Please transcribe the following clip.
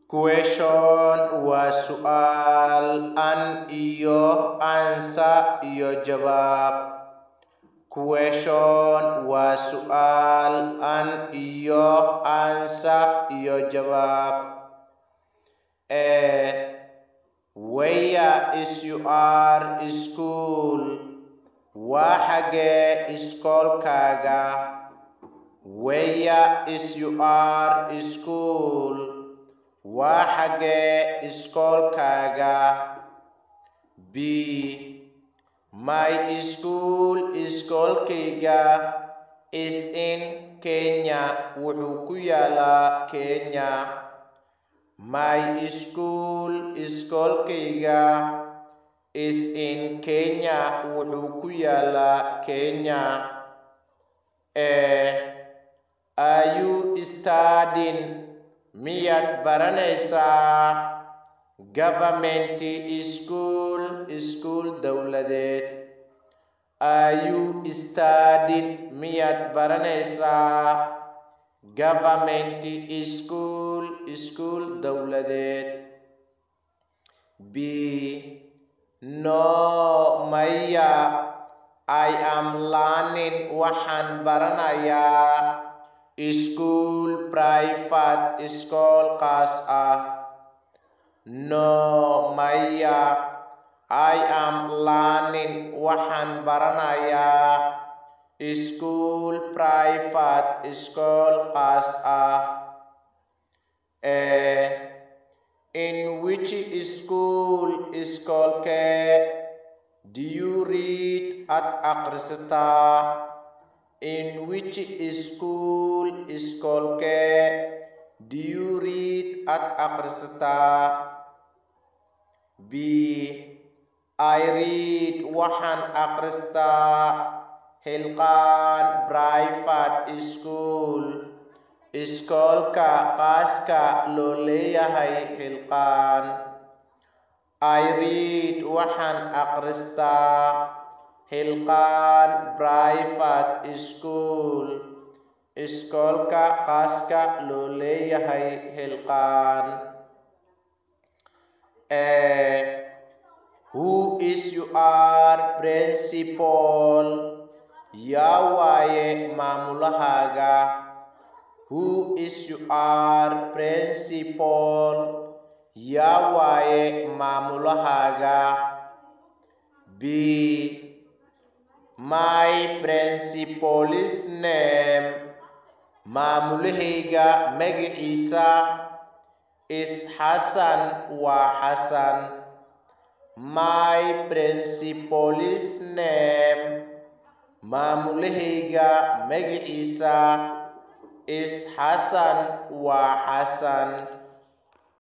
Question waa su'aal an iyo answer iyo jawaab. Question waa su'aal an iyo answer iyo jawaab. Where is your school? Waa xagee iskoolkaaga? Where is your school? Waa xagee iskoolkaaga? B. My school iskoolkayga is in Kenya. Wuxuu ku yaalaa Kenya. My school iskoolkayga is in Kenya. Wuxuu ku yaalaa Kenya. Are you studying? Miyaad baranaysaa? Government school, iskuul dawladeed. Are you studying? Miyaad baranaysaa? Government school, iskuul dawladeed. B. No, maya. I am learning. Waxaan baranayaa. School private, iskool khaas ah. No, maya. I am learning. Waxaan baranayaa. School private, iskool khaas ah. In which school, iskoolkee, do you read at akhrisataa? In which school, iskoolkee, do you read at akhrisataa? B. I read. Waxaan akhristaa. Hilqaan private school, iskoolka khaaska loo leeyahay Hilqaan. I read. Waxaan akhristaa. Hilqaan private school, iskoolka khaaska loo leeyahay Hilqaan. Who is your principal? Yaa waaye maamulahaaga? Who is your principal? Yaa waaye maamulahaaga? B. My principal's name. Maamulahayga magaciisa is Xasan. Waa Xasan. My principal's name. Maamulahayga magaciisa is Xasan. Waa Xasan.